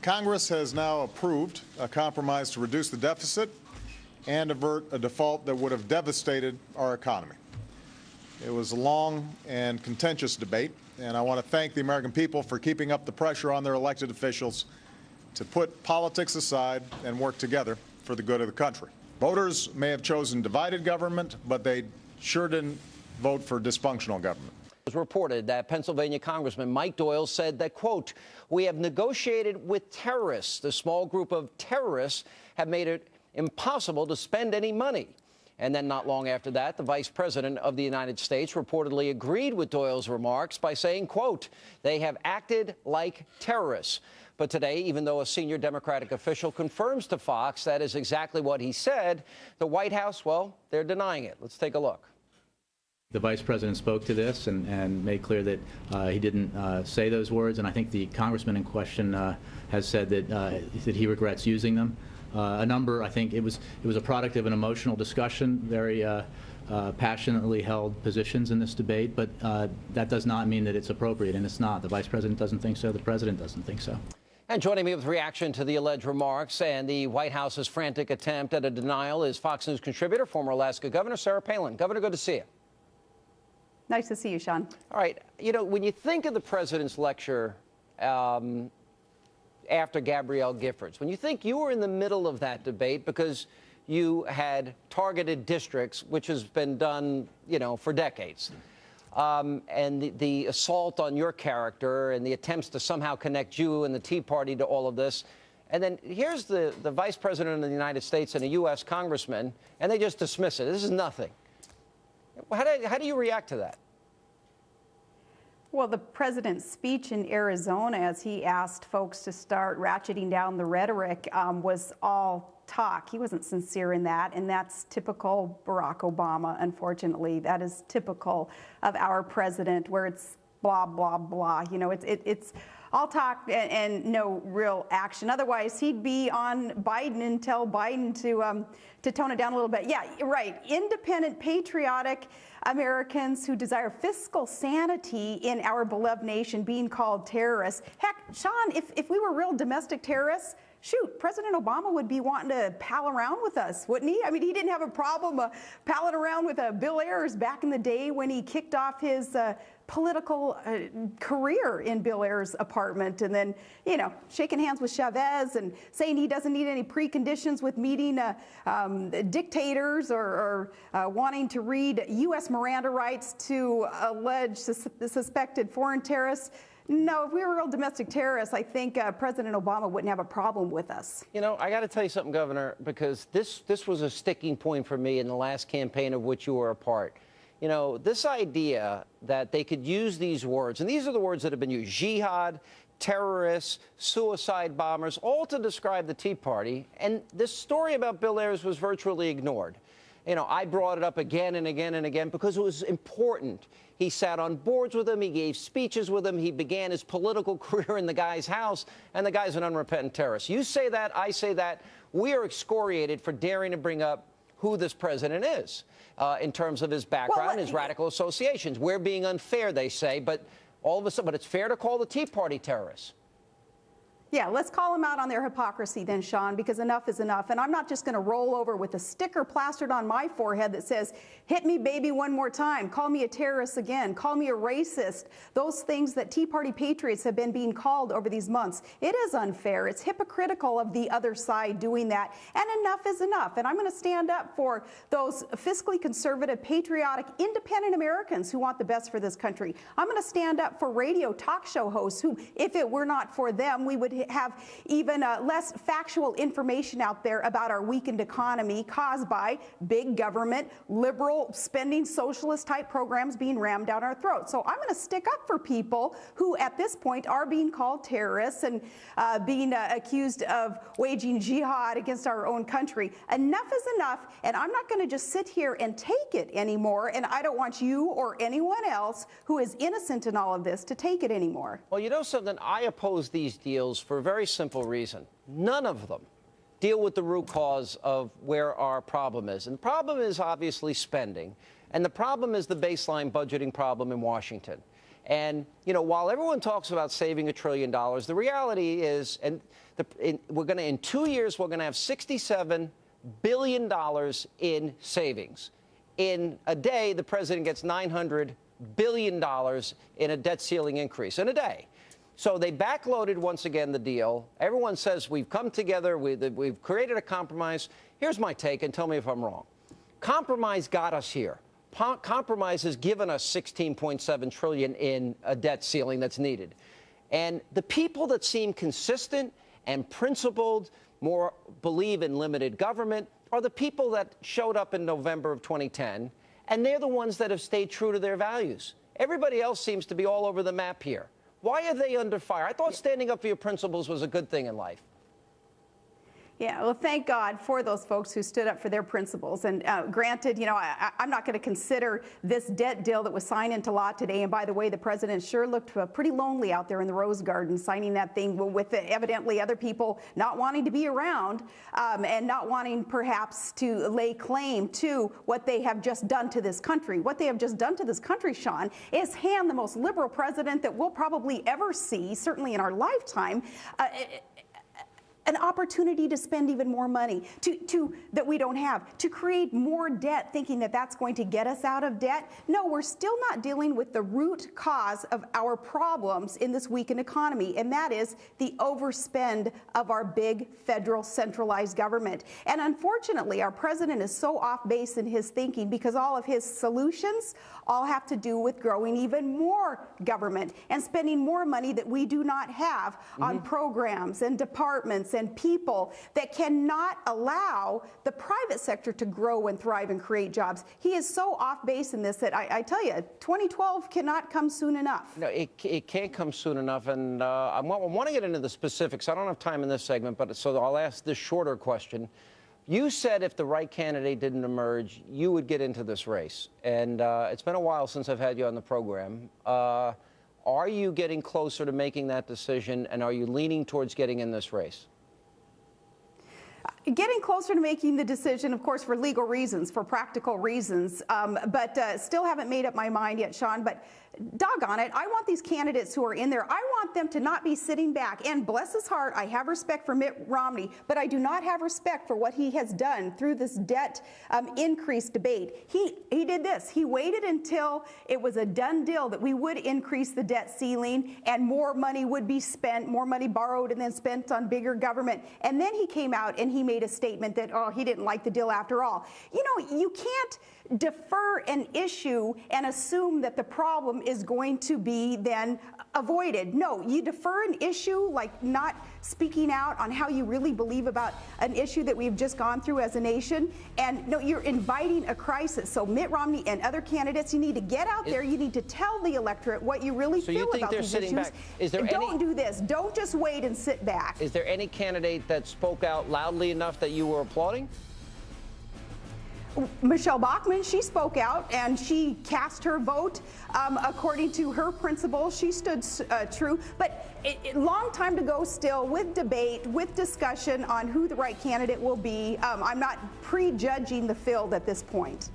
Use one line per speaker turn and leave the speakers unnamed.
Congress has now approved a compromise to reduce the deficit and avert a default that would have devastated our economy. It was a long and contentious debate, and I want to thank the American people for keeping up the pressure on their elected officials to put politics aside and work together for the good of the country. Voters may have chosen divided government, but they sure didn't vote for dysfunctional government.
It was reported that Pennsylvania Congressman Mike Doyle said that, quote, "We have negotiated with terrorists. The small group of terrorists have made it impossible to spend any money." And then not long after that, the vice president of the United States reportedly agreed with Doyle's remarks by saying, quote, "They have acted like terrorists." But today, even though a senior Democratic official confirms to Fox that is exactly what he said, the White House, well, they're denying it. Let's take a look.
The vice president spoke to this and made clear that he didn't say those words, and I think the congressman in question has said that he regrets using them. I think it was a product of an emotional discussion, very passionately held positions in this debate, but that does not mean that it's appropriate, and it's not. The vice president doesn't think so. The president doesn't think so.
And joining me with reaction to the alleged remarks and the White House's frantic attempt at a denial is Fox News contributor, former Alaska Governor Sarah Palin. Governor, good to see you.
Nice to see you, Sean.
All right. You know, when you think of the president's lecture after Gabrielle Giffords, when you think you were in the middle of that debate because you had targeted districts, which has been done, you know, for decades, and the assault on your character and the attempts to somehow connect you and the Tea Party to all of this, and then here's the vice president of the United States and a U.S. congressman, and they just dismiss it. This is nothing. How do you react to that?
Well, the president's speech in Arizona, as he asked folks to start ratcheting down the rhetoric, was all talk. He wasn't sincere in that, and that's typical Barack Obama, unfortunately. That is typical of our president, where it's blah, blah, blah. You know, it's all talk and no real action. Otherwise, he'd be on Biden and tell Biden to tone it down a little bit. Yeah, right. Independent, patriotic Americans who desire fiscal sanity in our beloved nation being called terrorists. Heck, Sean, if we were real domestic terrorists, shoot, President Obama would be wanting to pal around with us, wouldn't he? I mean, he didn't have a problem palling around with Bill Ayers back in the day when he kicked off his political career in Bill Ayers' apartment, and then, you know, shaking hands with Chavez and saying he doesn't need any preconditions with meeting dictators or wanting to read U.S. Miranda rights to alleged suspected foreign terrorists. No, if we were real domestic terrorists, I think President Obama wouldn't have a problem with us.
You know, I got to tell you something, Governor, because this was a sticking point for me in the last campaign of which you were a part. You know, this idea that they could use these words, and these are the words that have been used: jihad, terrorists, suicide bombers, all to describe the Tea Party. And this story about Bill Ayers was virtually ignored. You know, I brought it up again and again and again because it was important. He sat on boards with him. He gave speeches with him. He began his political career in the guy's house, and the guy's an unrepentant terrorist. You say that, I say that. We are excoriated for daring to bring up who this president is in terms of his background, his radical associations. We're being unfair, they say, but all of a sudden, but it's fair to call the Tea Party terrorists.
Yeah, let's call them out on their hypocrisy then, Sean, because enough is enough. And I'm not just going to roll over with a sticker plastered on my forehead that says, "Hit me, baby, one more time. Call me a terrorist again. Call me a racist." Those things that Tea Party patriots have been being called over these months. It is unfair. It's hypocritical of the other side doing that. And enough is enough. And I'm going to stand up for those fiscally conservative, patriotic, independent Americans who want the best for this country. I'm going to stand up for radio talk show hosts who, if it were not for them, we would have even less factual information out there about our weakened economy caused by big government, liberal spending, socialist type programs being rammed down our throats. So I'm going to stick up for people who at this point are being called terrorists and being accused of waging jihad against our own country. Enough is enough, and I'm not going to just sit here and take it anymore, and I don't want you or anyone else who is innocent in all of this to take it anymore.
Well, you know something? I oppose these deals for a very simple reason. None of them deal with the root cause of where our problem is. And the problem is obviously spending. And the problem is the baseline budgeting problem in Washington. And, you know, while everyone talks about saving $1 trillion, the reality is, in 2 years, we're going to have $67 billion in savings. In a day, the president gets $900 billion in a debt ceiling increase in a day. So they backloaded once again the deal. Everyone says we've come together, we've created a compromise. Here's my take, and tell me if I'm wrong. Compromise got us here. Compromise has given us $16.7 trillion in a debt ceiling that's needed. And the people that seem consistent and principled, more believe in limited government, are the people that showed up in November of 2010, and they're the ones that have stayed true to their values. Everybody else seems to be all over the map here. Why are they under fire? I thought standing up for your principles was a good thing in life.
Yeah, well, thank God for those folks who stood up for their principles. And granted, you know, I'm not going to consider this debt deal that was signed into law today. And by the way, the president sure looked pretty lonely out there in the Rose Garden signing that thing with evidently other people not wanting to be around and not wanting perhaps to lay claim to what they have just done to this country. What they have just done to this country, Sean, is hand the most liberal president that we'll probably ever see, certainly in our lifetime, an opportunity to spend even more money that we don't have, to create more debt, thinking that that's going to get us out of debt. No, we're still not dealing with the root cause of our problems in this weakened economy, and that is the overspend of our big federal centralized government. And unfortunately, our president is so off base in his thinking because all of his solutions all have to do with growing even more government and spending more money that we do not have on programs and departments and people that cannot allow the private sector to grow and thrive and create jobs. He is so off base in this that I tell you, 2012 cannot come soon enough.
No, it can't come soon enough. And I want to get into the specifics. I don't have time in this segment, but so I'll ask this shorter question. You said if the right candidate didn't emerge, you would get into this race. And it's been a while since I've had you on the program. Are you getting closer to making that decision, and are you leaning towards getting in this race?
Getting closer to making the decision, of course, for legal reasons, for practical reasons, but still haven't made up my mind yet, Sean. But doggone it, I want these candidates who are in there, I want them to not be sitting back. And bless his heart, I have respect for Mitt Romney, but I do not have respect for what he has done through this debt increase debate. He did this. He waited until it was a done deal that we would increase the debt ceiling and more money would be spent, more money borrowed and then spent on bigger government. And then he came out and he made a statement that, oh, he didn't like the deal after all. You know, you can't defer an issue and assume that the problem is going to be then avoided. No, you defer an issue, like not speaking out on how you really believe about an issue that we've just gone through as a nation. And no, you're inviting a crisis. So Mitt Romney and other candidates, you need to get out there. You need to tell the electorate what you really feel about these issues. Don't do this. Don't just wait and sit back.
Is there any candidate that spoke out loudly enough that you were applauding?
Michelle Bachmann, she spoke out and she cast her vote according to her principles. She stood true, but long time to go still with debate, with discussion on who the right candidate will be. I'm not prejudging the field at this point.